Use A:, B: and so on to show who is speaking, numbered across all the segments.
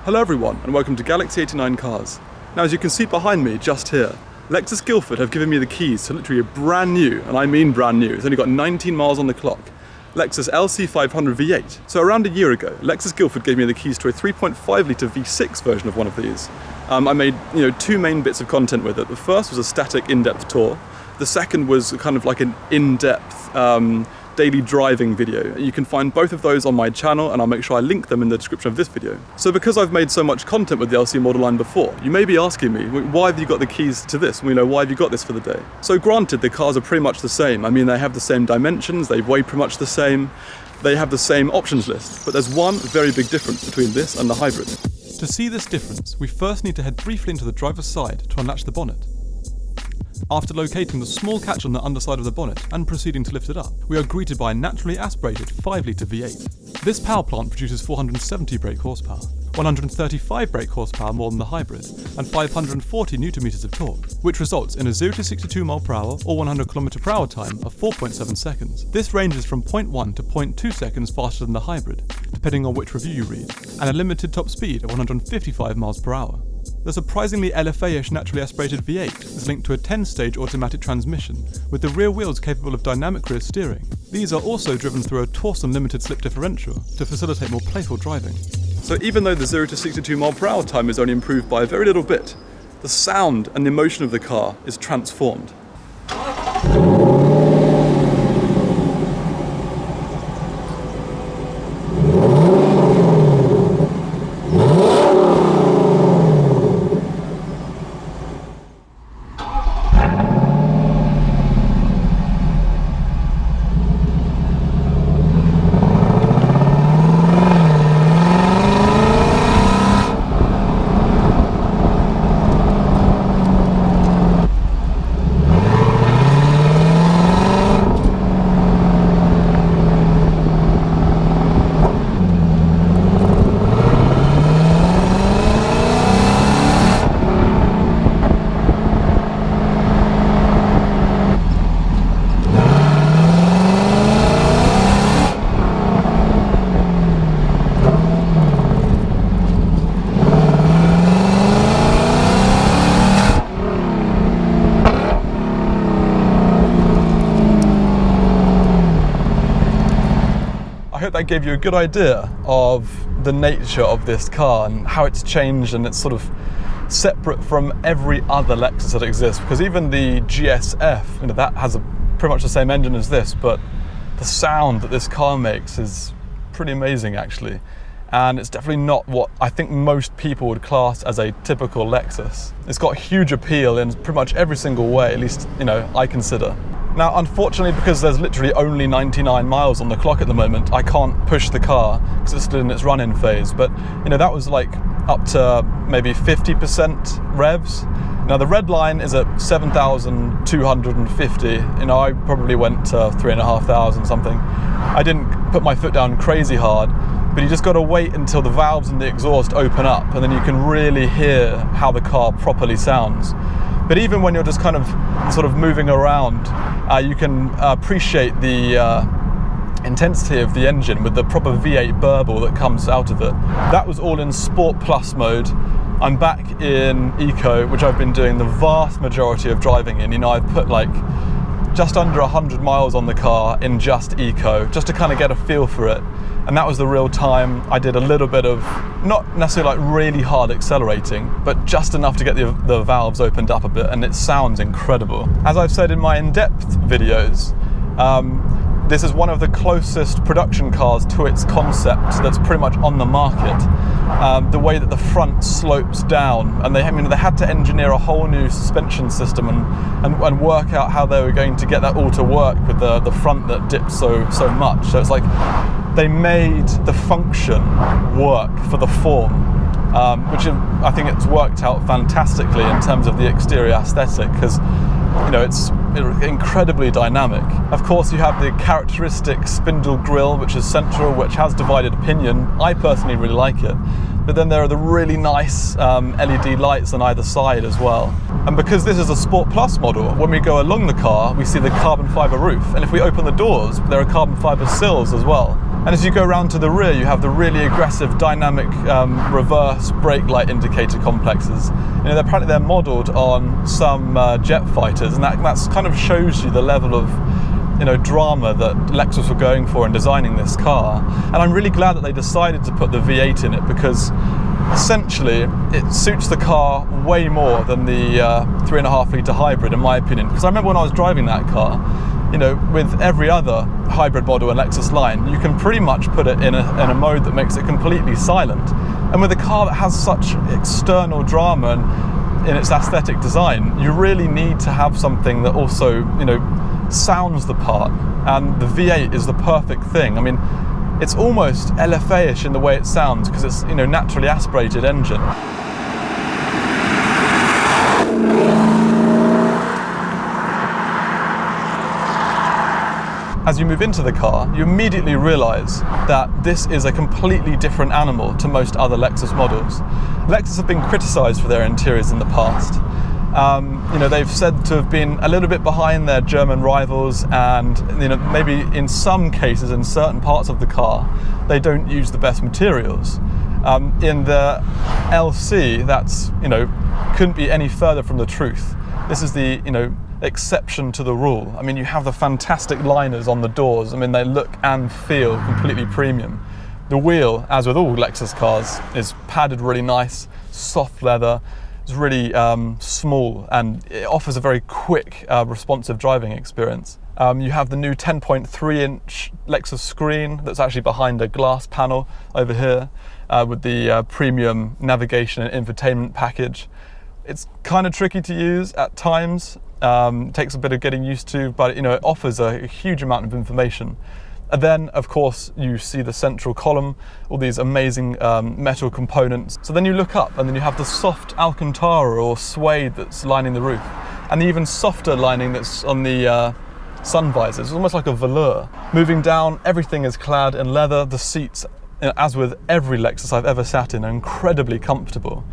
A: Hello everyone and welcome to Galaxy 89 Cars. Now as you can see behind me, just here, Lexus Guildford have given me the keys to literally a brand new, and I mean brand new, it's only got 19 miles on the clock, Lexus LC500 V8. So around a year ago, Lexus Guildford gave me the keys to a 3.5 litre V6 version of one of these. I made two main bits of content with it. The first was a static in-depth tour. The second was kind of like an in-depth daily driving video. You can find both of those on my channel and I'll make sure I link them in the description of this video. So because I've made so much content with the LC model line before, you may be asking me, why have you got the keys to this? Why have you got this for the day? So granted, the cars are pretty much the same. I mean, they have the same dimensions, they weigh pretty much the same, they have the same options list, but there's one very big difference between this and the hybrid. To see this difference, we first need to head briefly into the driver's side to unlatch the bonnet. After locating the small catch on the underside of the bonnet and proceeding to lift it up, we are greeted by a naturally aspirated 5 litre V8. This power plant produces 470 brake horsepower, 135 brake horsepower more than the hybrid, and 540 Nm of torque, which results in a 0 to 62 mph or 100 km/h time of 4.7 seconds. This ranges from 0.1 to 0.2 seconds faster than the hybrid, depending on which review you read, and a limited top speed of 155 mph. The surprisingly LFA-ish naturally aspirated V8 is linked to a 10-stage automatic transmission, with the rear wheels capable of dynamic rear steering. These are also driven through a Torsen limited slip differential to facilitate more playful driving. So even though the 0 to 62 mph time is only improved by a very little bit, the sound and the emotion of the car is transformed. I hope that gave you a good idea of the nature of this car and how it's changed, and it's sort of separate from every other Lexus that exists, because even the GSF, that has pretty much the same engine as this, but the sound that this car makes is pretty amazing actually, and it's definitely not what I think most people would class as a typical Lexus. It's got huge appeal in pretty much every single way, at least I consider. Now, unfortunately, because there's literally only 99 miles on the clock at the moment, I can't push the car because it's still in its run-in phase. But, that was like up to maybe 50% revs. Now, the red line is at 7,250. I probably went to 3,500 something. I didn't put my foot down crazy hard, but you just got to wait until the valves in the exhaust open up, and then you can really hear how the car properly sounds. But even when you're just kind of sort of moving around, you can appreciate the intensity of the engine with the proper V8 burble that comes out of it. That was all in Sport Plus mode. I'm back in Eco, which I've been doing the vast majority of driving in. I've put like just under 100 miles on the car in just Eco, just to kind of get a feel for it. And that was the real time. I did a little bit of, not necessarily like really hard accelerating, but just enough to get the valves opened up a bit, and it sounds incredible. As I've said in my in-depth videos, this is one of the closest production cars to its concept that's pretty much on the market. The way that the front slopes down, and they had to engineer a whole new suspension system and work out how they were going to get that all to work with the front that dips so much. So it's like they made the function work for the form, which I think it's worked out fantastically in terms of the exterior aesthetic, because it's incredibly dynamic. Of course, you have the characteristic spindle grille, which is central, which has divided opinion. I personally really like it. But then there are the really nice LED lights on either side as well. And because this is a Sport Plus model, when we go along the car, we see the carbon fiber roof. And if we open the doors, there are carbon fiber sills as well. And as you go around to the rear, you have the really aggressive dynamic reverse brake light indicator complexes. Apparently they're modelled on some jet fighters, and that kind of shows you the level of drama that Lexus were going for in designing this car. And I'm really glad that they decided to put the V8 in it, because essentially it suits the car way more than the 3.5 litre hybrid, in my opinion. Because I remember when I was driving that car, with every other hybrid model in Lexus line, you can pretty much put it in a mode that makes it completely silent. And with a car that has such external drama and in its aesthetic design, you really need to have something that also, sounds the part. And the V8 is the perfect thing. I mean, it's almost LFA-ish in the way it sounds, because it's, naturally aspirated engine. As you move into the car, you immediately realise that this is a completely different animal to most other Lexus models. Lexus have been criticised for their interiors in the past. They've said to have been a little bit behind their German rivals, and maybe in some cases, in certain parts of the car, they don't use the best materials. In the LC, that's couldn't be any further from the truth. This is the exception to the rule. I mean, you have the fantastic liners on the doors. I mean, they look and feel completely premium. The wheel, as with all Lexus cars, is padded really nice, soft leather. It's really small, and it offers a very quick, responsive driving experience. You have the new 10.3-inch Lexus screen that's actually behind a glass panel over here, with the premium navigation and infotainment package. It's kind of tricky to use at times. It takes a bit of getting used to, but it offers a huge amount of information. And then, of course, you see the central column, all these amazing metal components. So then you look up, and then you have the soft Alcantara or suede that's lining the roof, and the even softer lining that's on the sun visors. It's almost like a velour. Moving down, everything is clad in leather. The seats, as with every Lexus I've ever sat in, are incredibly comfortable.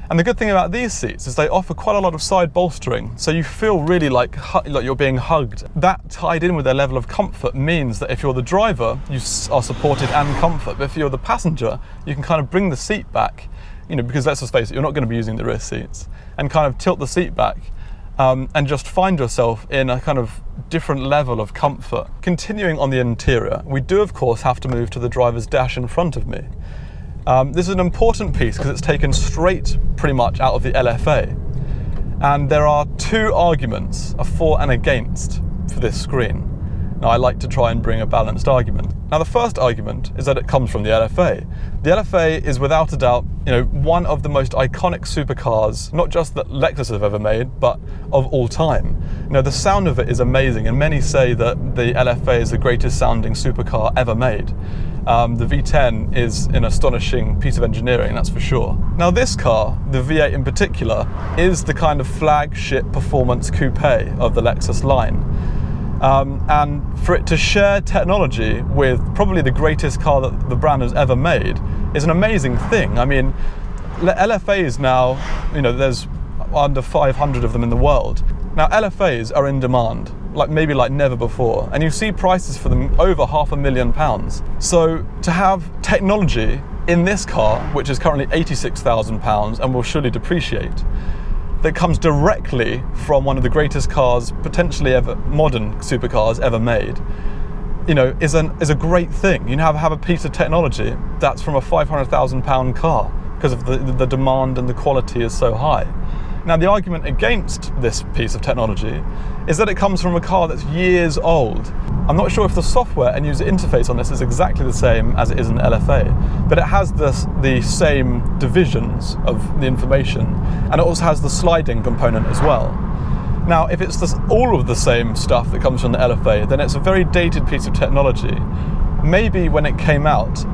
A: And the good thing about these seats is they offer quite a lot of side bolstering, so you feel really like you're being hugged. That, tied in with their level of comfort, means that if you're the driver, you are supported and comfort. But if you're the passenger, you can kind of bring the seat back, because let's just face it, you're not going to be using the rear seats, and kind of tilt the seat back and just find yourself in a kind of different level of comfort. Continuing on the interior, we do of course have to move to the driver's dash in front of me. This is an important piece because it's taken straight pretty much out of the LFA. And there are two arguments, a for and against, for this screen. Now, I like to try and bring a balanced argument. Now, the first argument is that it comes from the LFA. The LFA is without a doubt, one of the most iconic supercars, not just that Lexus have ever made, but of all time. The sound of it is amazing, and many say that the LFA is the greatest sounding supercar ever made. The V10 is an astonishing piece of engineering, that's for sure. Now, this car, the V8 in particular, is the kind of flagship performance coupe of the Lexus line. And for it to share technology with probably the greatest car that the brand has ever made is an amazing thing. I mean, LFAs now, there's under 500 of them in the world. Now, LFAs are in demand, maybe like never before, and you see prices for them over £500,000. So to have technology in this car, which is currently £86,000 and will surely depreciate, that comes directly from one of the greatest cars, potentially ever, modern supercars ever made, is a great thing. You have a piece of technology that's from a £500,000 car because of the demand and the quality is so high. Now, the argument against this piece of technology is that it comes from a car that's years old. I'm not sure if the software and user interface on this is exactly the same as it is in LFA, but it has the same divisions of the information, and it also has the sliding component as well. Now, if it's all of the same stuff that comes from the LFA, then it's a very dated piece of technology. Maybe when it came out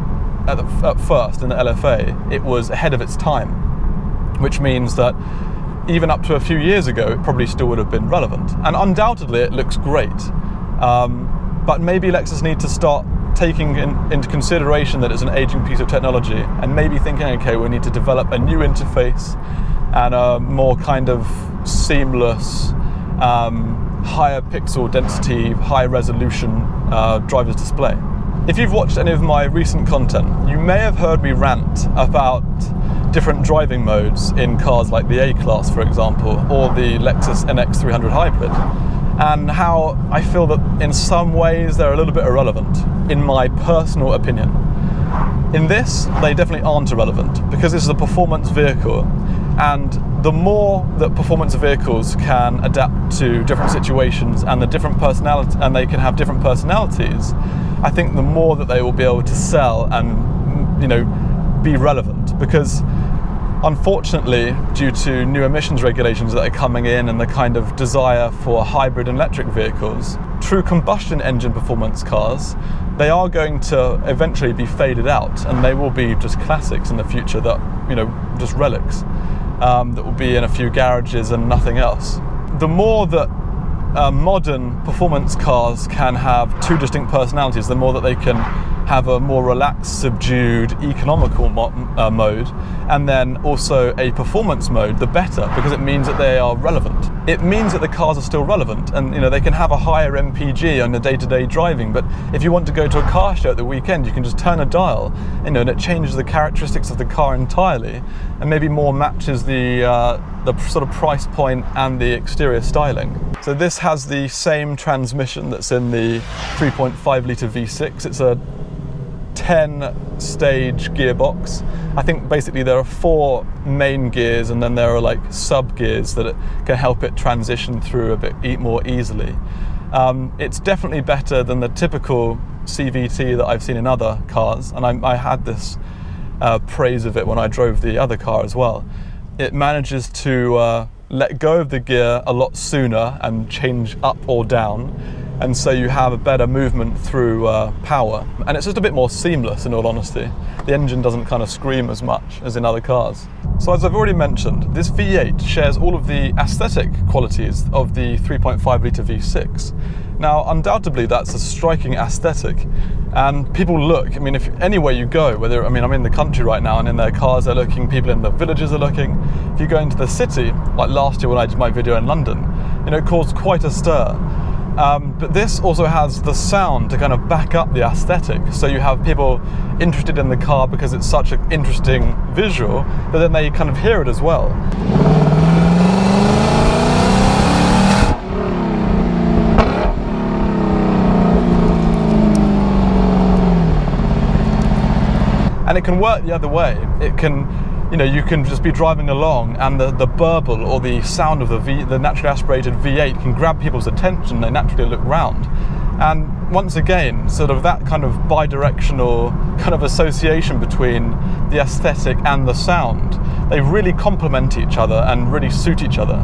A: at first in the LFA, it was ahead of its time, which means that even up to a few years ago, it probably still would have been relevant. And undoubtedly, it looks great. But maybe Lexus need to start taking into consideration that it's an aging piece of technology, and maybe thinking, okay, we need to develop a new interface and a more kind of seamless, higher pixel density, high resolution driver's display. If you've watched any of my recent content, you may have heard me rant about different driving modes in cars like the A-Class, for example, or the Lexus NX300 Hybrid, and how I feel that in some ways they're a little bit irrelevant, in my personal opinion. In this, they definitely aren't irrelevant, because this is a performance vehicle, and the more that performance vehicles can adapt to different situations and the different personality, and they can have different personalities, I think the more that they will be able to sell and, you know, be relevant. Because unfortunately, due to new emissions regulations that are coming in and the kind of desire for hybrid and electric vehicles, true combustion engine performance cars, they are going to eventually be faded out, and they will be just classics in the future that, you know, just relics, that will be in a few garages and nothing else. The more that modern performance cars can have two distinct personalities, the more that they can have a more relaxed, subdued, economical mode, and then also a performance mode, the better, because it means that they are relevant. It means that the cars are still relevant, and, you know, they can have a higher MPG on the day-to-day driving, but if you want to go to a car show at the weekend, you can just turn a dial, you know, and it changes the characteristics of the car entirely, and maybe more matches the sort of price point and the exterior styling. So this has the same transmission that's in the 3.5 litre V6. It's a 10-stage gearbox. I think basically there are 4 main gears, and then there are like sub gears that can help it transition through a bit more easily. It's definitely better than the typical CVT that I've seen in other cars, and I had this praise of it when I drove the other car as well. It manages to let go of the gear a lot sooner and change up or down, and so you have a better movement through power, and it's just a bit more seamless, in all honesty. The engine doesn't kind of scream as much as in other cars. So as I've already mentioned, this V8 shares all of the aesthetic qualities of the 3.5 litre V6. Now, undoubtedly that's a striking aesthetic, and people look, I mean, if anywhere you go, whether, I mean, I'm in the country right now, and in their cars they're looking, people in the villages are looking. If you go into the city, like last year when I did my video in London, you know, it caused quite a stir. But this also has the sound to kind of back up the aesthetic, so you have people interested in the car because it's such an interesting visual, but then they kind of hear it as well. And it can work the other way. It can, you know, you can just be driving along, and the burble or the sound of the naturally aspirated V8 can grab people's attention. They naturally look round. And once again, sort of that kind of bi-directional kind of association between the aesthetic and the sound, they really complement each other and really suit each other.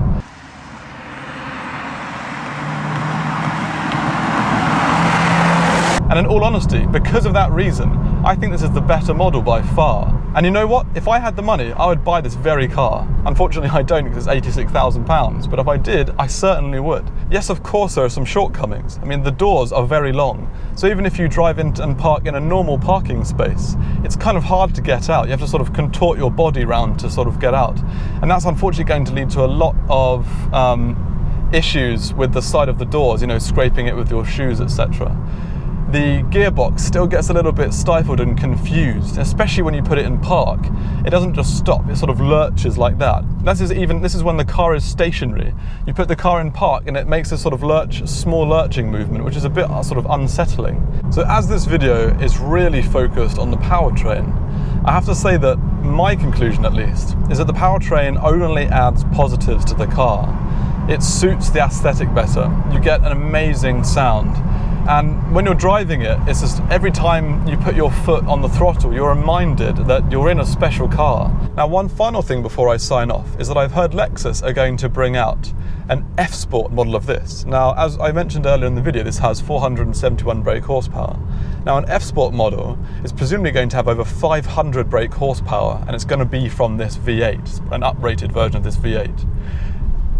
A: And in all honesty, because of that reason, I think this is the better model by far. And you know what? If I had the money, I would buy this very car. Unfortunately, I don't, because it's £86,000, but if I did, I certainly would. Yes, of course, there are some shortcomings. I mean, the doors are very long, so even if you drive in and park in a normal parking space, it's kind of hard to get out. You have to sort of contort your body round to sort of get out. And that's unfortunately going to lead to a lot of issues with the side of the doors, you know, scraping it with your shoes, etc. The gearbox still gets a little bit stifled and confused, especially when you put it in park. It doesn't just stop, it sort of lurches like that. This is when the car is stationary. You put the car in park and it makes this sort of small lurching movement, which is a bit sort of unsettling. So as this video is really focused on the powertrain, I have to say that my conclusion, at least, is that the powertrain only adds positives to the car. It suits the aesthetic better. You get an amazing sound. And when you're driving it, it's just every time you put your foot on the throttle, you're reminded that you're in a special car. Now, one final thing before I sign off is that I've heard Lexus are going to bring out an F-Sport model of this. Now, as I mentioned earlier in the video, this has 471 brake horsepower. Now, an F-Sport model is presumably going to have over 500 brake horsepower, and it's going to be from this V8, an uprated version of this V8.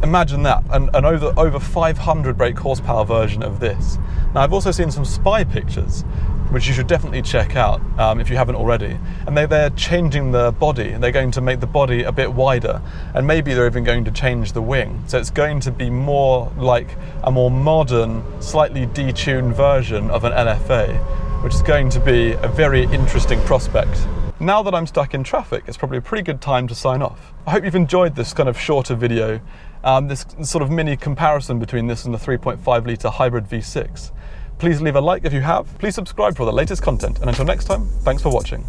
A: Imagine that, an over 500 brake horsepower version of this. Now, I've also seen some spy pictures, which you should definitely check out if you haven't already. And they're changing the body, and they're going to make the body a bit wider, and maybe they're even going to change the wing. So it's going to be more like a more modern, slightly detuned version of an LFA, which is going to be a very interesting prospect. Now that I'm stuck in traffic, it's probably a pretty good time to sign off. I hope you've enjoyed this kind of shorter video, this sort of mini comparison between this and the 3.5 litre hybrid V6. Please leave a like if you have, please subscribe for the latest content, and until next time, thanks for watching.